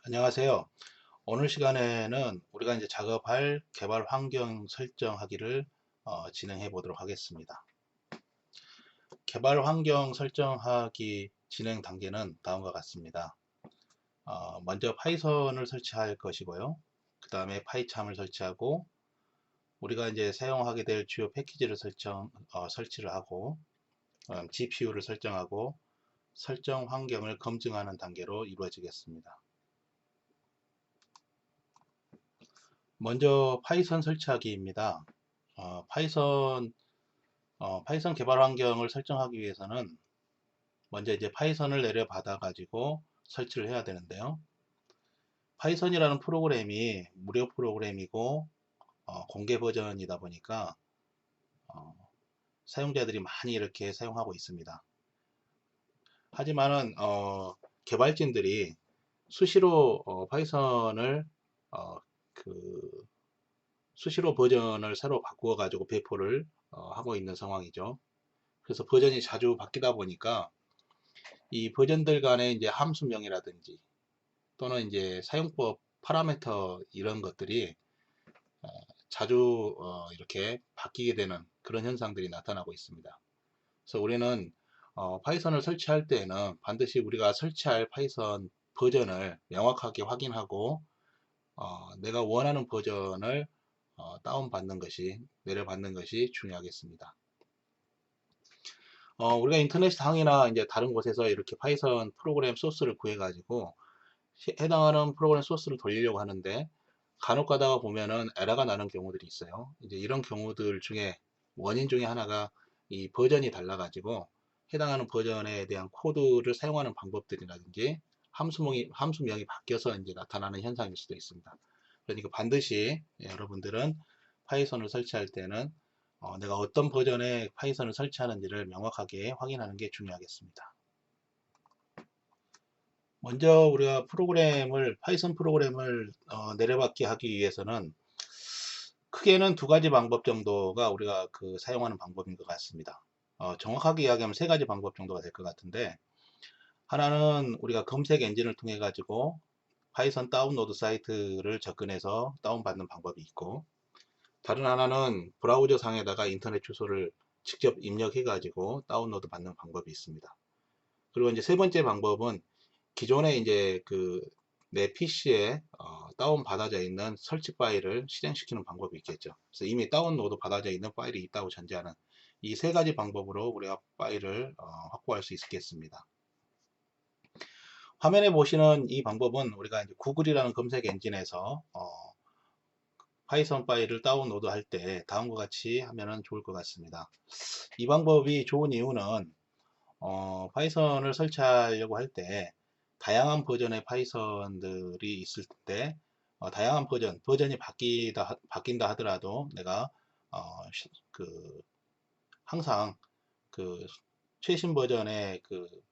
안녕하세요. 오늘 시간에는 우리가 이제 작업할 개발 환경 설정하기를 진행해 보도록 하겠습니다. 개발 환경 설정하기 진행 단계는 다음과 같습니다. 먼저 파이썬을 설치할 것이고요. 그 다음에 파이참을 설치하고 우리가 이제 사용하게 될 주요 패키지를 설치를 하고 GPU를 설정하고 설정 환경을 검증하는 단계로 이루어지겠습니다. 먼저 파이썬 설치하기입니다. 파이썬 개발 환경을 설정하기 위해서는 먼저 이제 파이썬을 내려받아 가지고 설치를 해야 되는데요. 파이썬이라는 프로그램이 무료 프로그램이고 공개 버전이다 보니까 어, 사용자들이 많이 이렇게 사용하고 있습니다. 하지만은 개발진들이 수시로 파이썬을 어, 그 수시로 버전을 새로 바꾸어 가지고 배포를 하고 있는 상황이죠. 그래서 버전이 자주 바뀌다 보니까 이 버전들 간의 이제 함수명이라든지 또는 이제 사용법 파라미터 이런 것들이 어, 자주 이렇게 바뀌게 되는 그런 현상들이 나타나고 있습니다. 그래서 우리는 파이썬을 설치할 때에는 반드시 우리가 설치할 파이썬 버전을 명확하게 확인하고 내가 원하는 버전을 다운받는 것이 내려받는 것이 중요하겠습니다. 우리가 인터넷 상이나 이제 다른 곳에서 이렇게 파이썬 프로그램 소스를 구해 가지고 해당하는 프로그램 소스를 돌리려고 하는데 간혹 가다가 보면은 에러가 나는 경우들이 있어요. 이제 이런 경우들 중에 원인 중에 하나가 이 버전이 달라가지고 해당하는 버전에 대한 코드를 사용하는 방법들이라든지 함수명이 바뀌어서 이제 나타나는 현상일 수도 있습니다. 그러니까 반드시 여러분들은 파이썬을 설치할 때는 내가 어떤 버전의 파이썬을 설치하는지를 명확하게 확인하는 게 중요하겠습니다. 먼저 우리가 파이썬 프로그램을 내려받게 하기 위해서는 크게는 두 가지 방법 정도가 우리가 사용하는 방법인 것 같습니다. 정확하게 이야기하면 세 가지 방법 정도가 될 것 같은데, 하나는 우리가 검색 엔진을 통해 가지고 파이썬 다운로드 사이트를 접근해서 다운받는 방법이 있고, 다른 하나는 브라우저 상에다가 인터넷 주소를 직접 입력해 가지고 다운로드 받는 방법이 있습니다. 그리고 이제 세 번째 방법은 기존에 이제 내 PC에 다운 받아져 있는 설치 파일을 실행시키는 방법이 있겠죠. 그래서 이미 다운로드 받아져 있는 파일이 있다고 전제하는 이 세 가지 방법으로 우리가 파일을 확보할 수 있겠습니다. 화면에 보시는 이 방법은 우리가 이제 구글이라는 검색 엔진에서 파이썬 파일을 다운로드 할 때 다음과 같이 하면 좋을 것 같습니다. 이 방법이 좋은 이유는 파이썬을 설치하려고 할 때 다양한 버전의 파이썬들이 있을 때 다양한 버전이 바뀐다 하더라도 내가 그 항상 그 최신 버전의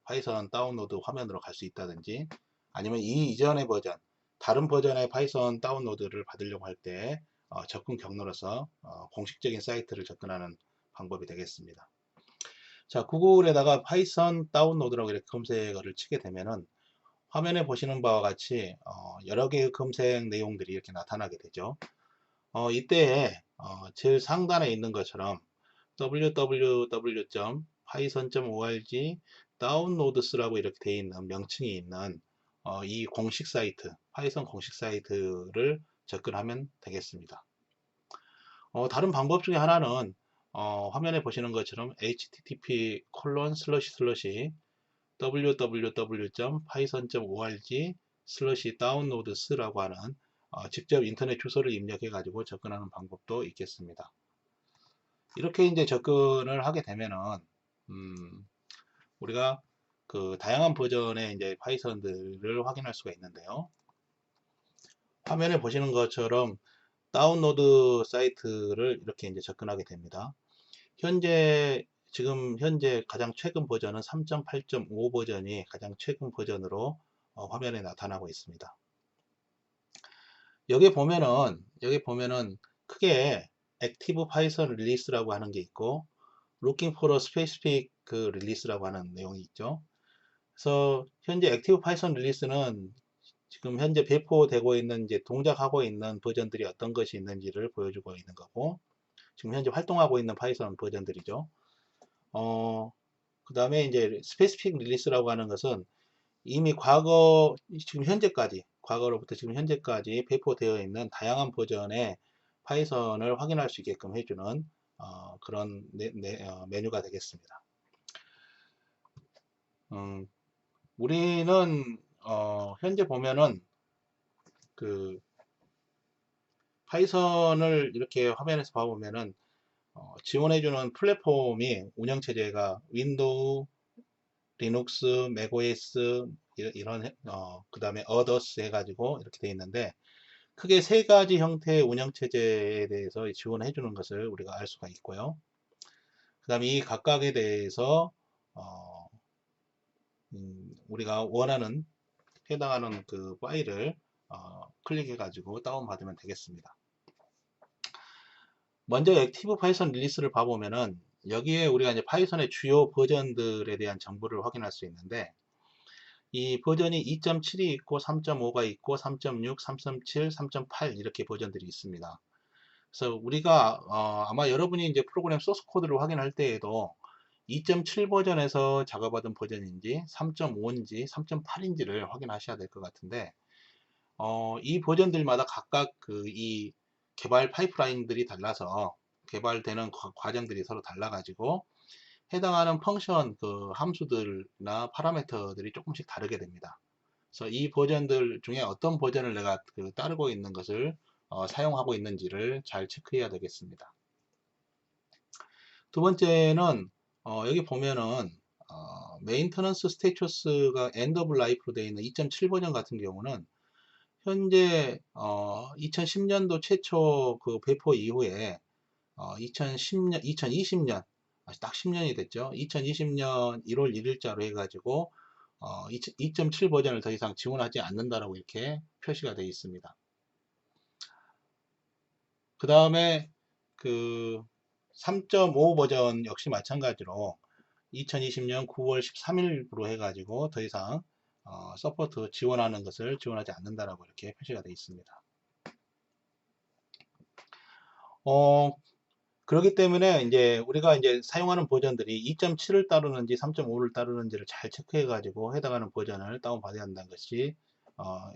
파이썬 다운로드 화면으로 갈 수 있다든지 아니면 이 이전의 버전 다른 버전의 파이썬 다운로드를 받으려고 할 때 접근 경로로서 공식적인 사이트를 접근하는 방법이 되겠습니다. 자, 구글에다가 파이썬 다운로드라고 이렇게 검색어를 치게 되면은 화면에 보시는 바와 같이 여러 개의 검색 내용들이 이렇게 나타나게 되죠. 이때에 제일 상단에 있는 것처럼 www.python.org downloads라고 이렇게 되어 있는 명칭이 있는 이 공식 사이트, 파이썬 공식 사이트를 접근하면 되겠습니다. 다른 방법 중에 하나는 화면에 보시는 것처럼 http www.python.org/downloads라고 하는 직접 인터넷 주소를 입력해 가지고 접근하는 방법도 있겠습니다. 이렇게 이제 접근을 하게 되면은 우리가 다양한 버전의 이제 파이썬들을 확인할 수가 있는데요. 화면에 보시는 것처럼 다운로드 사이트를 이렇게 이제 접근하게 됩니다. 지금 현재 가장 최근 버전은 3.8.5 버전이 가장 최근 버전으로 화면에 나타나고 있습니다. 여기 보면은 크게 액티브 파이썬 릴리스라고 하는 게 있고 looking for a specific release라고 하는 내용이 있죠. 그래서 현재 액티브 파이썬 릴리스는 지금 현재 배포되고 있는 이제 동작하고 있는 버전들이 어떤 것이 있는지를 보여주고 있는 거고, 지금 현재 활동하고 있는 파이썬 버전들이죠. 그 다음에 이제 스페시픽 릴리스라고 하는 것은 이미 지금 현재까지, 과거로부터 지금 현재까지 배포되어 있는 다양한 버전의 파이썬을 확인할 수 있게끔 해주는 그런 메뉴가 되겠습니다. 우리는 현재 보면은 그 파이썬을 이렇게 화면에서 봐보면은 지원해주는 플랫폼이 운영체제가 윈도우, 리눅스, 맥OS 이런 그 다음에 어더스 해가지고 이렇게 되어 있는데, 크게 세 가지 형태의 운영체제에 대해서 지원해 주는 것을 우리가 알 수가 있고요. 그 다음에 이 각각에 대해서 우리가 원하는 해당하는 그 파일을 클릭해 가지고 다운받으면 되겠습니다. 먼저 액티브 파이썬 릴리스를 봐보면은 여기에 우리가 이제 파이썬의 주요 버전들에 대한 정보를 확인할 수 있는데, 이 버전이 2.7이 있고 3.5가 있고 3.6, 3.7, 3.8 이렇게 버전들이 있습니다. 그래서 우리가 아마 여러분이 이제 프로그램 소스 코드를 확인할 때에도 2.7 버전에서 작업하던 버전인지 3.5인지 3.8인지를 확인하셔야 될 것 같은데, 이 버전들마다 각각 이 개발 파이프라인들이 달라서 개발되는 과정들이 서로 달라가지고 해당하는 펑션 함수들이나 파라미터들이 조금씩 다르게 됩니다. 그래서 이 버전들 중에 어떤 버전을 내가 따르고 있는 것을 사용하고 있는지를 잘 체크해야 되겠습니다. 두 번째는 여기 보면은 메인터넌스 스테이터스가 엔드 오브 라이프로 되어 있는 2.7 버전 같은 경우는 현재 2010년도 최초 배포 이후에 2010년, 2020년 딱 10년이 됐죠. 2020년 1월 1일자로 해가지고 2.7 버전을 더 이상 지원하지 않는다라고 이렇게 표시가 되어 있습니다. 그 다음에 3.5 버전 역시 마찬가지로 2020년 9월 13일부로 해가지고 더 이상 서포트 지원하는 것을 지원하지 않는다라고 이렇게 표시가 되어 있습니다. 그렇기 때문에 이제 우리가 이제 사용하는 버전들이 2.7을 따르는지 3.5를 따르는지를 잘 체크해 가지고 해당하는 버전을 다운받아야 한다는 것이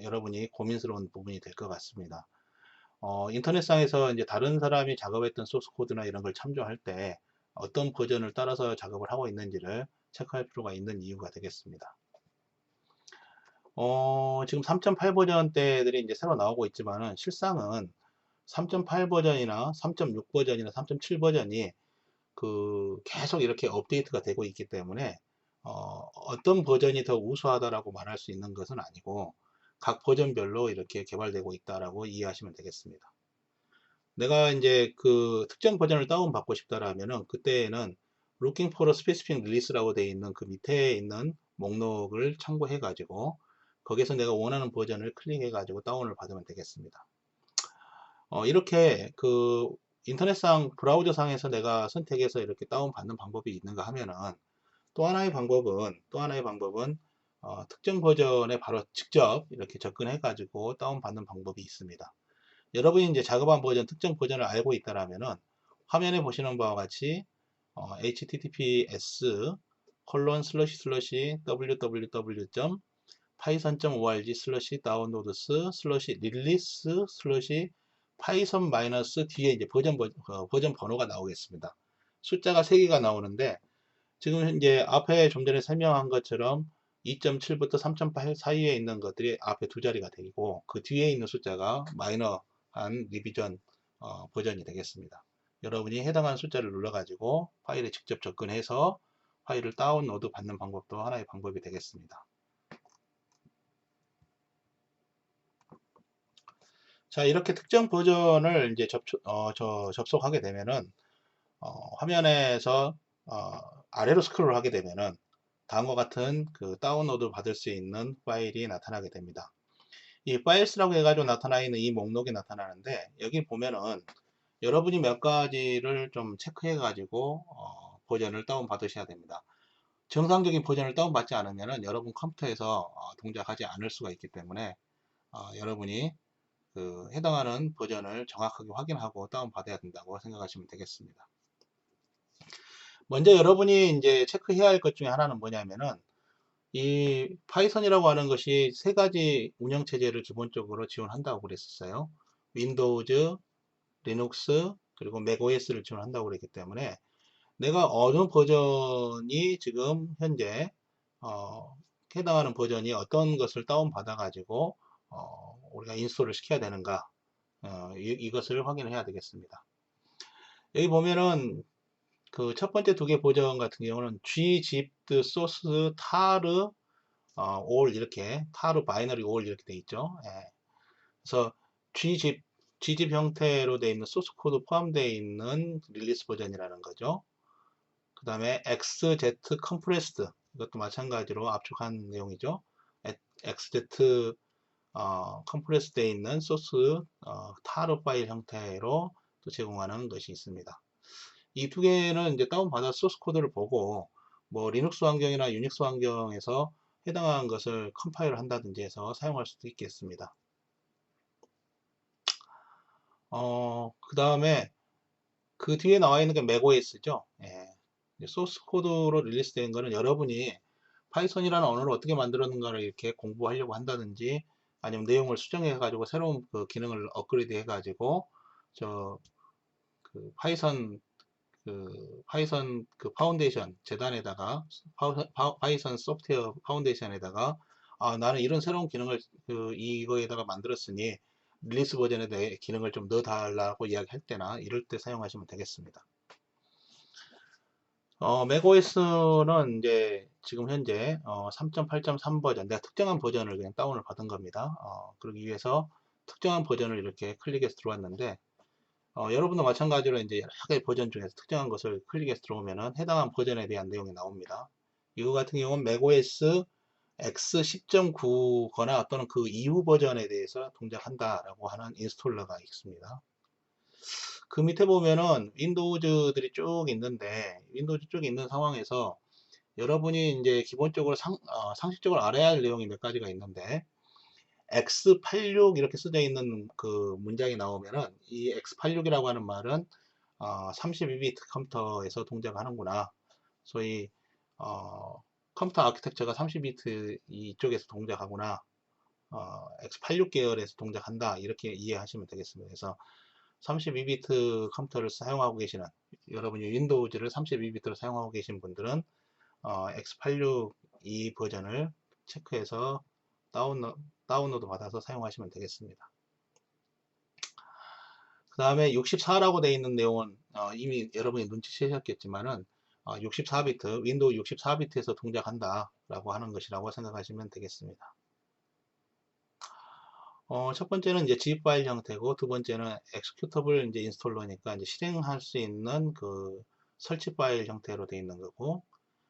여러분이 고민스러운 부분이 될 것 같습니다. 인터넷상에서 이제 다른 사람이 작업했던 소스 코드나 이런 걸 참조할 때 어떤 버전을 따라서 작업을 하고 있는지를 체크할 필요가 있는 이유가 되겠습니다. 지금 3.8 버전대들이 이제 새로 나오고 있지만은 실상은 3.8 버전이나 3.6 버전이나 3.7 버전이 계속 이렇게 업데이트가 되고 있기 때문에 어떤 버전이 더 우수하다라고 말할 수 있는 것은 아니고 각 버전별로 이렇게 개발되고 있다라고 이해하시면 되겠습니다. 내가 이제 특정 버전을 다운받고 싶다라면은 그때에는 Looking for a specific release라고 되어 있는 그 밑에 있는 목록을 참고해 가지고 거기서 내가 원하는 버전을 클릭해 가지고 다운을 받으면 되겠습니다. 이렇게 인터넷상 브라우저 상에서 내가 선택해서 이렇게 다운받는 방법이 있는가 하면은 또 하나의 방법은 특정 버전에 바로 직접 이렇게 접근해 가지고 다운받는 방법이 있습니다. 여러분이 이제 작업한 버전 특정 버전을 알고 있다라면은 화면에 보시는 바와 같이 https www.python.org/downloads/release/ 파이썬 마이너스 뒤에 이제 버전 번호가 나오겠습니다. 숫자가 3개가 나오는데 지금 현재 앞에 좀 전에 설명한 것처럼 2.7부터 3.8 사이에 있는 것들이 앞에 두 자리가 되고 그 뒤에 있는 숫자가 마이너한 리비전 버전이 되겠습니다. 여러분이 해당하는 숫자를 눌러 가지고 파일에 직접 접근해서 파일을 다운로드 받는 방법도 하나의 방법이 되겠습니다. 자, 이렇게 특정 버전을 이제 접속하게 되면은 화면에서 아래로 스크롤 하게 되면은 다음과 같은 다운로드 받을 수 있는 파일이 나타나게 됩니다. 이 파일스라고 해가지고 나타나 있는 이 목록이 나타나는데 여기 보면은 여러분이 몇 가지를 좀 체크해 가지고 버전을 다운 받으셔야 됩니다. 정상적인 버전을 다운 받지 않으면은 여러분 컴퓨터에서 동작하지 않을 수가 있기 때문에 여러분이 그 해당하는 버전을 정확하게 확인하고 다운받아야 된다고 생각하시면 되겠습니다. 먼저 여러분이 이제 체크해야 할 것 중에 하나는 뭐냐면은 이 파이썬이라고 하는 것이 세 가지 운영체제를 기본적으로 지원한다고 그랬었어요. 윈도우즈, 리눅스, 그리고 맥OS를 지원한다고 그랬기 때문에 내가 어느 버전이 지금 현재 해당하는 버전이 어떤 것을 다운받아 가지고 우리가 인스톨을 시켜야 되는가, 이것을 확인해야 되겠습니다. 여기 보면은 그 첫 번째 두 개 버전 같은 경우는 gzip, source, tar, all 이렇게 tar 바이너리 all 이렇게 돼 있죠. 예. 그래서 gzip 형태로 되어 있는 소스 코드 포함되어 있는 릴리스 버전이라는 거죠. 그 다음에 xz compressed, 이것도 마찬가지로 압축한 내용이죠. xz 컴프레스 되어 있는 소스 tar 파일 형태로 또 제공하는 것이 있습니다. 이 두 개는 이제 다운받아 소스 코드를 보고 뭐 리눅스 환경이나 유닉스 환경에서 해당하는 것을 컴파일을 한다든지 해서 사용할 수도 있겠습니다. 그 다음에 그 뒤에 나와 있는 게 맥OS죠. 예. 소스 코드로 릴리스 된 거는 여러분이 파이썬이라는 언어를 어떻게 만들었는가를 이렇게 공부하려고 한다든지 아니면 내용을 수정해 가지고 새로운 그 기능을 업그레이드 해 가지고 저 그 파이썬 그 파운데이션 재단에다가 파이썬 소프트웨어 파운데이션에다가 나는 이런 새로운 기능을 이거에다가 만들었으니 릴리스 버전에 대해 기능을 좀 넣어 달라고 이야기할 때나 이럴 때 사용하시면 되겠습니다. 맥OS는 이제 지금 현재 3.8.3 버전, 내가 특정한 버전을 그냥 다운을 받은 겁니다. 그러기 위해서 특정한 버전을 이렇게 클릭해서 들어왔는데 여러분도 마찬가지로 이제 여러 가지 버전 중에서 특정한 것을 클릭해서 들어오면은 해당한 버전에 대한 내용이 나옵니다. 이거 같은 경우는 macOS X 10.9거나 또는 그 이후 버전에 대해서 동작한다라고 하는 인스톨러가 있습니다. 그 밑에 보면은 윈도우즈들이 쭉 있는데 윈도우즈 쭉 있는 상황에서 여러분이 이제 기본적으로 상식적으로 알아야 할 내용이 몇 가지가 있는데 X86 이렇게 쓰여 있는 그 문장이 나오면은 이 X86이라고 하는 말은 32비트 컴퓨터에서 동작하는구나. 소위 컴퓨터 아키텍처가 30비트 이쪽에서 동작하구나. X86 계열에서 동작한다. 이렇게 이해하시면 되겠습니다. 그래서 32비트 컴퓨터를 사용하고 계시는 여러분이 윈도우즈를 32비트로 사용하고 계신 분들은 X86 이 버전을 체크해서 다운로드 받아서 사용하시면 되겠습니다. 그 다음에 64라고 되어 있는 내용은 이미 여러분이 눈치채셨겠지만은 64비트, 윈도우 64비트에서 동작한다 라고 하는 것이라고 생각하시면 되겠습니다. 첫 번째는 이제 zip 파일 형태고 두 번째는 executable 이제 인스톨러니까 이제 실행할 수 있는 그 설치 파일 형태로 되어 있는 거고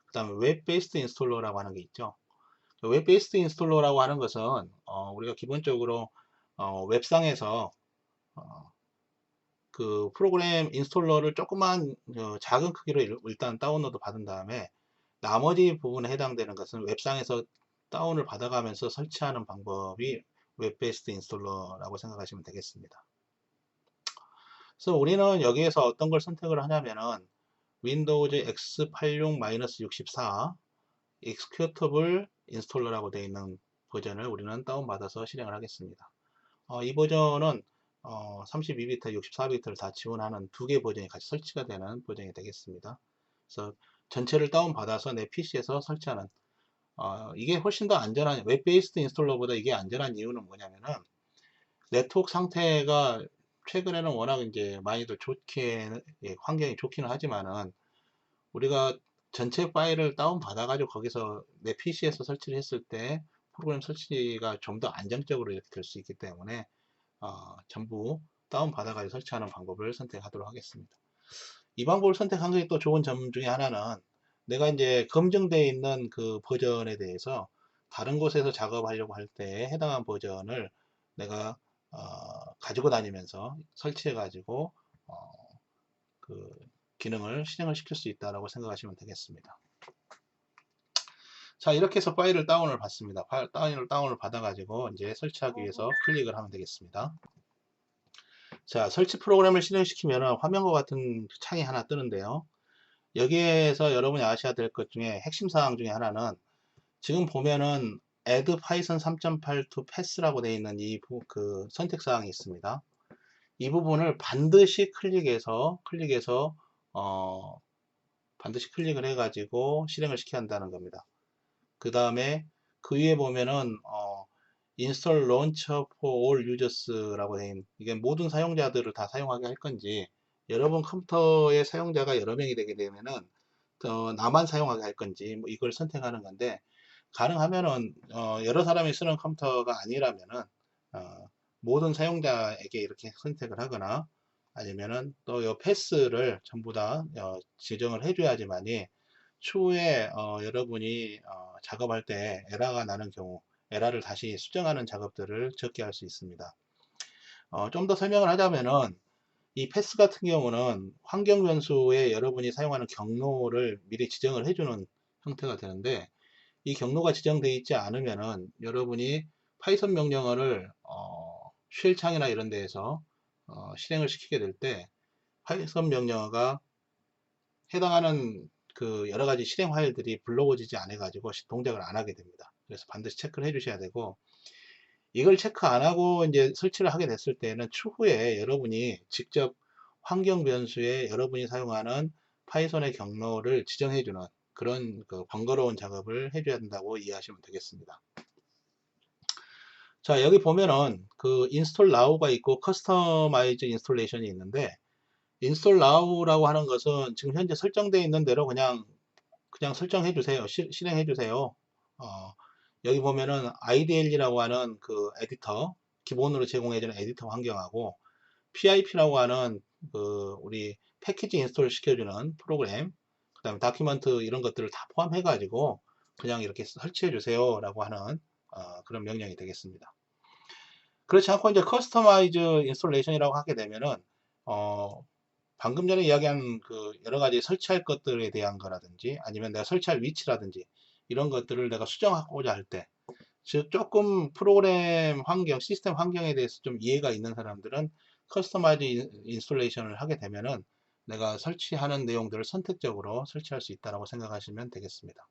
그 다음에 웹 베이스드 인스톨러라고 하는 게 있죠. 웹 베이스드 인스톨러라고 하는 것은 우리가 기본적으로 웹상에서 그 프로그램 인스톨러를 조그만 작은 크기로 일단 다운로드 받은 다음에 나머지 부분에 해당되는 것은 웹상에서 다운을 받아가면서 설치하는 방법이 웹 베이스드 인스톨러라고 생각하시면 되겠습니다. 그래서 우리는 여기에서 어떤 걸 선택을 하냐면은 윈도우즈 X86-64 executable 인스톨러라고 되어 있는 버전을 우리는 다운받아서 실행을 하겠습니다. 이 버전은 32비트, 64비트를 다 지원하는 두 개 버전이 같이 설치가 되는 버전이 되겠습니다. 그래서 전체를 다운받아서 내 PC에서 설치하는 이게 훨씬 더 안전한 웹 베이스드 인스톨러보다 이게 안전한 이유는 뭐냐면은 네트워크 상태가 최근에는 워낙 이제 많이들 좋게 환경이 좋기는 하지만은 우리가 전체 파일을 다운 받아 가지고 거기서 내 PC에서 설치를 했을 때 프로그램 설치가 좀 더 안정적으로 이렇게 될 수 있기 때문에 전부 다운 받아 가지고 설치하는 방법을 선택하도록 하겠습니다. 이 방법을 선택한 게 또 좋은 점 중에 하나는 내가 이제 검증되어 있는 그 버전에 대해서 다른 곳에서 작업하려고 할 때 해당한 버전을 내가 가지고 다니면서 설치해 가지고 그 기능을 실행을 시킬 수 있다라고 생각하시면 되겠습니다. 자, 이렇게 해서 파일을 다운을 받습니다. 다운을 받아가지고 이제 설치하기 위해서 클릭을 하면 되겠습니다. 자, 설치 프로그램을 실행시키면 화면과 같은 창이 하나 뜨는데요. 여기에서 여러분이 아셔야 될 것 중에 핵심 사항 중에 하나는 지금 보면은 add python 3.8 to pass라고 되어 있는 그 선택 사항이 있습니다. 이 부분을 반드시 반드시 클릭을 해가지고 실행을 시켜야 한다는 겁니다. 그 다음에 그 위에 보면은 install launcher for all users라고 되어 있는, 이게 모든 사용자들을 다 사용하게 할 건지, 여러분 컴퓨터의 사용자가 여러 명이 되게 되면은 나만 사용하게 할 건지 뭐 이걸 선택하는 건데, 가능하면은 여러 사람이 쓰는 컴퓨터가 아니라면은 모든 사용자에게 이렇게 선택을 하거나, 아니면은 또 이 패스를 전부 다 지정을 해줘야지만이 추후에 여러분이 작업할 때 에러가 나는 경우, 에러를 다시 수정하는 작업들을 적게 할 수 있습니다. 좀 더 설명을 하자면은 이 패스 같은 경우는 환경 변수에 여러분이 사용하는 경로를 미리 지정을 해주는 형태가 되는데, 이 경로가 지정되어 있지 않으면은 여러분이 파이썬 명령어를 쉘 창이나 이런 데에서 실행을 시키게 될 때 파이썬 명령어가 해당하는 그 여러 가지 실행 파일들이 불러오지지 않아 가지고 동작을 안 하게 됩니다. 그래서 반드시 체크를 해 주셔야 되고, 이걸 체크 안 하고 이제 설치를 하게 됐을 때는 추후에 여러분이 직접 환경 변수에 여러분이 사용하는 파이썬의 경로를 지정해 주는 그런 그 번거로운 작업을 해줘야 된다고 이해하시면 되겠습니다. 자, 여기 보면은 그 인스톨 나우가 있고 커스터마이즈 인스톨레이션이 있는데, 인스톨 나우라고 하는 것은 지금 현재 설정되어 있는 대로 그냥 설정해 주세요. 실행해 주세요. 여기 보면은 IDL이라고 하는 그 에디터, 기본으로 제공해주는 에디터 환경하고, PIP라고 하는 그 우리 패키지 인스톨 시켜주는 프로그램, 그 다음에 다큐멘트 이런 것들을 다 포함해 가지고 그냥 이렇게 설치해 주세요 라고 하는 그런 명령이 되겠습니다. 그렇지 않고 이제 커스터마이즈 인스톨레이션이라고 하게 되면은 방금 전에 이야기한 그 여러 가지 설치할 것들에 대한 거라든지, 아니면 내가 설치할 위치라든지 이런 것들을 내가 수정하고자 할 때, 즉 조금 프로그램 환경, 시스템 환경에 대해서 좀 이해가 있는 사람들은 커스터마이즈 인스톨레이션을 하게 되면은 내가 설치하는 내용들을 선택적으로 설치할 수 있다고 생각하시면 되겠습니다.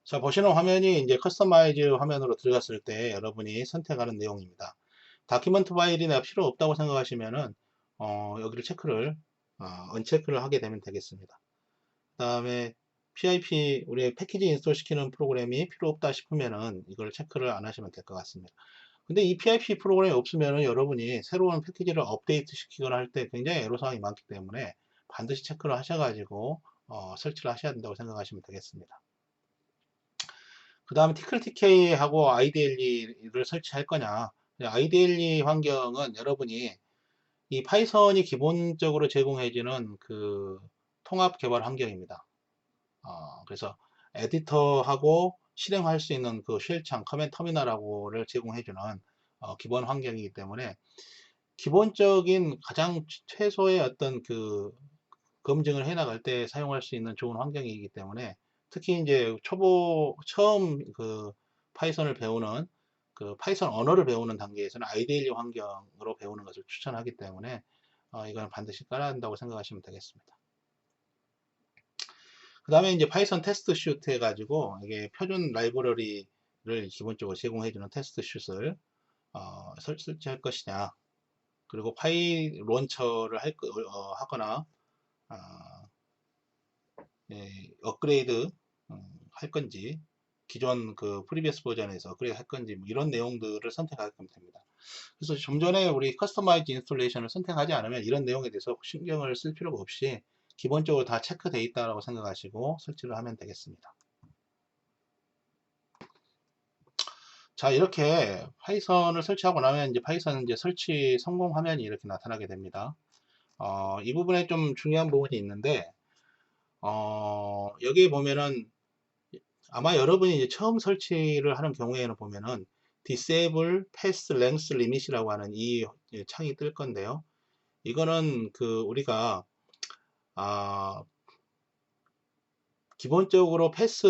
자, 보시는 화면이 이제 커스터마이즈 화면으로 들어갔을 때 여러분이 선택하는 내용입니다. 다큐멘트 파일이 내가 필요 없다고 생각하시면은 여기를 언체크를 하게 되면 되겠습니다. 그 다음에 PIP, 우리 패키지 인스톨 시키는 프로그램이 필요 없다 싶으면은 이걸 체크를 안 하시면 될 것 같습니다. 근데 이 PIP 프로그램이 없으면은 여러분이 새로운 패키지를 업데이트 시키거나 할 때 굉장히 애로사항이 많기 때문에 반드시 체크를 하셔가지고 설치를 하셔야 된다고 생각하시면 되겠습니다. 그 다음에 TickleTK하고 IDLE를 설치할 거냐. IDLE 환경은 여러분이 이 파이썬이 기본적으로 제공해주는 그 통합 개발 환경입니다. 그래서 에디터하고 실행할 수 있는 그 쉘창, 커맨드 터미널하고를 제공해주는 기본 환경이기 때문에 기본적인 가장 최소의 어떤 그 검증을 해 나갈 때 사용할 수 있는 좋은 환경이기 때문에, 특히 이제 처음 그 파이썬을 배우는 그 파이썬 언어를 배우는 단계에서는 IDLE 환경으로 배우는 것을 추천하기 때문에 이건 반드시 깔아야 한다고 생각하시면 되겠습니다. 그 다음에 이제 파이썬 테스트 슈트 해가지고 이게 표준 라이브러리를 기본적으로 제공해주는 테스트 슛을 설치할 것이냐, 그리고 파이 론처를 하거나 업그레이드 할 건지, 기존 그 프리비어스 버전에서 업그레이드 할 건지, 뭐 이런 내용들을 선택하게 됩니다. 그래서 좀 전에 우리 커스터마이즈 인스톨레이션을 선택하지 않으면 이런 내용에 대해서 신경을 쓸 필요가 없이 기본적으로 다 체크되어 있다고 생각하시고 설치를 하면 되겠습니다. 자, 이렇게 파이썬을 설치하고 나면 이제 파이썬 이제 설치 성공 화면이 이렇게 나타나게 됩니다. 이 부분에 좀 중요한 부분이 있는데, 여기 보면은 아마 여러분이 이제 처음 설치를 하는 경우에는 보면은 disable path length limit이라고 하는 이 창이 뜰 건데요. 이거는 그 우리가 기본적으로 패스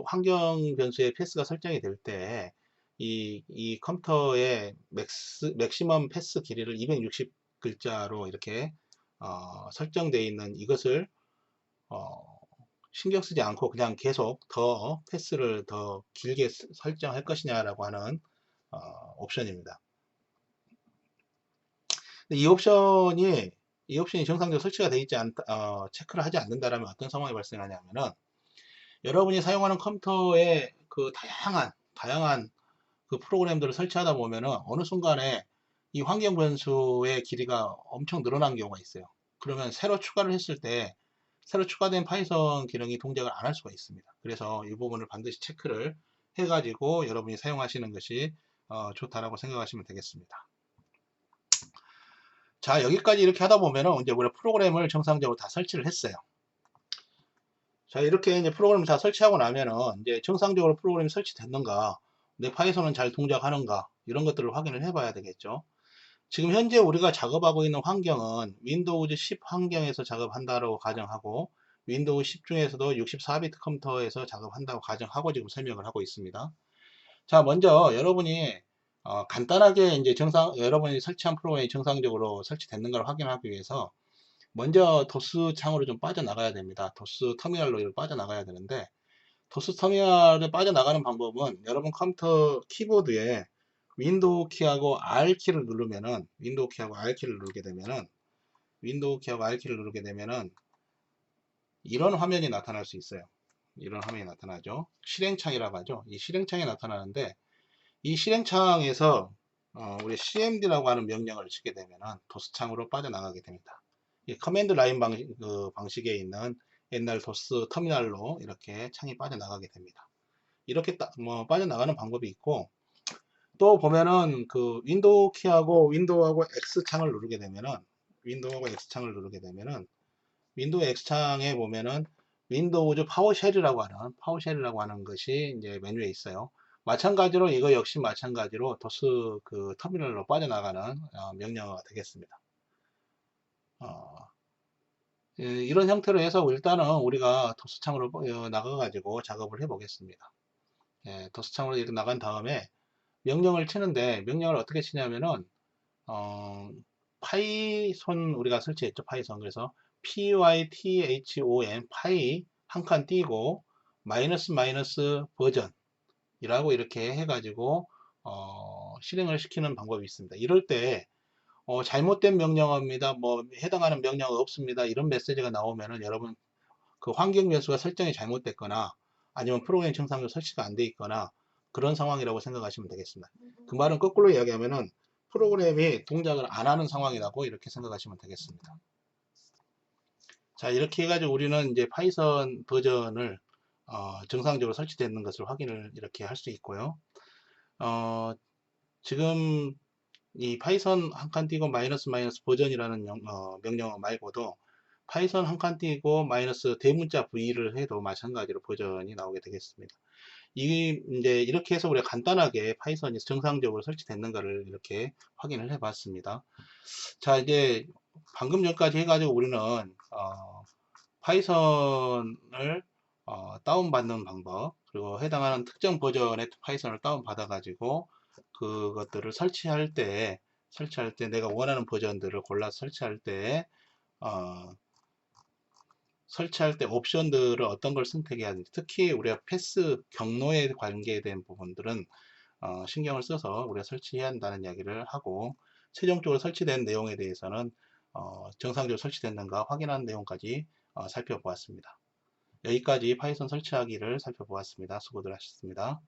환경 변수에 패스가 설정이 될 때 이 컴퓨터의 맥시멈 패스 길이를 260글자로 이렇게 설정되어 있는 이것을 신경 쓰지 않고 그냥 계속 더 패스를 더 길게 설정할 것이냐라고 하는 옵션입니다. 이 옵션이 정상적으로 설치가 되어 있지 않다, 체크를 하지 않는다라면 어떤 상황이 발생하냐면은 여러분이 사용하는 컴퓨터에 그 다양한 그 프로그램들을 설치하다 보면은 어느 순간에 이 환경 변수의 길이가 엄청 늘어난 경우가 있어요. 그러면 새로 추가를 했을 때 새로 추가된 파이썬 기능이 동작을 안 할 수가 있습니다. 그래서 이 부분을 반드시 체크를 해가지고 여러분이 사용하시는 것이 좋다라고 생각하시면 되겠습니다. 자, 여기까지 이렇게 하다 보면은 이제 우리가 프로그램을 정상적으로 다 설치를 했어요. 자, 이렇게 이제 프로그램을 다 설치하고 나면은 이제 정상적으로 프로그램이 설치됐는가, 내 파이썬은 잘 동작하는가, 이런 것들을 확인을 해 봐야 되겠죠. 지금 현재 우리가 작업하고 있는 환경은 윈도우즈 10 환경에서 작업한다고 가정하고, 윈도우 10 중에서도 64비트 컴퓨터에서 작업한다고 가정하고 지금 설명을 하고 있습니다. 자, 먼저 여러분이 간단하게 이제 여러분이 설치한 프로그램이 정상적으로 설치됐는가를 확인하기 위해서 먼저 도스 창으로 좀 빠져나가야 됩니다. 도스 터미널로 빠져나가야 되는데, 도스 터미널에 빠져나가는 방법은 여러분 컴퓨터 키보드에 윈도우 키하고 R 키를 누르면은, 윈도우 키하고 R 키를 누르게 되면은 이런 화면이 나타날 수 있어요. 이런 화면이 나타나죠. 실행창이라고 하죠. 이 실행창이 나타나는데, 이 실행창에서 우리 cmd라고 하는 명령을 치게 되면은 도스 창으로 빠져나가게 됩니다. 이 커맨드 라인 방식에 있는 옛날 도스 터미널로 이렇게 창이 빠져나가게 됩니다. 이렇게 빠져나가는 방법이 있고, 또 보면은 그 윈도우 키하고 윈도우하고 X 창을 누르게 되면은, 윈도우 X 창에 보면은 윈도우즈 파워쉘이라고 하는 것이 이제 메뉴에 있어요. 마찬가지로 이거 역시 마찬가지로 도스 그 터미널로 빠져나가는 명령어가 되겠습니다. 이런 형태로 해서 일단은 우리가 도스 창으로 나가 가지고 작업을 해 보겠습니다. 도스 창으로 이렇게 나간 다음에 명령을 치는데, 명령을 어떻게 치냐면은 파이썬 우리가 설치했죠. 파이썬. 그래서 python 파이 한 칸 띄고 마이너스 버전이라고 이렇게 해가지고 실행을 시키는 방법이 있습니다. 이럴 때 잘못된 명령어입니다, 뭐 해당하는 명령어 없습니다, 이런 메시지가 나오면은 여러분 그 환경 변수가 설정이 잘못됐거나 아니면 프로그램 정상적으로 설치가 안 돼 있거나 그런 상황이라고 생각하시면 되겠습니다. 그 말은 거꾸로 이야기하면은 프로그램이 동작을 안 하는 상황이라고 이렇게 생각하시면 되겠습니다. 자, 이렇게 해가지고 우리는 이제 파이썬 버전을 정상적으로 설치되는 것을 확인을 이렇게 할 수 있고요. 지금 이 파이썬 한 칸 띄고 마이너스 버전이라는 명령어 말고도 파이썬 한 칸 띄고 마이너스 대문자 V를 해도 마찬가지로 버전이 나오게 되겠습니다. 이제 이렇게 해서 우리가 간단하게 파이썬이 정상적으로 설치됐는가를 이렇게 확인을 해 봤습니다. 자, 이제 방금 전까지 해가지고 우리는 파이썬을 다운받는 방법, 그리고 해당하는 특정 버전의 파이썬을 다운받아 가지고 그것들을 설치할 때 내가 원하는 버전들을 골라서 설치할 때 옵션들을 어떤 걸 선택해야 하는지, 특히 우리가 패스 경로에 관계된 부분들은 신경을 써서 우리가 설치해야 한다는 이야기를 하고, 최종적으로 설치된 내용에 대해서는 정상적으로 설치됐는가 확인하는 내용까지 살펴보았습니다. 여기까지 파이썬 설치하기를 살펴보았습니다. 수고들 하셨습니다.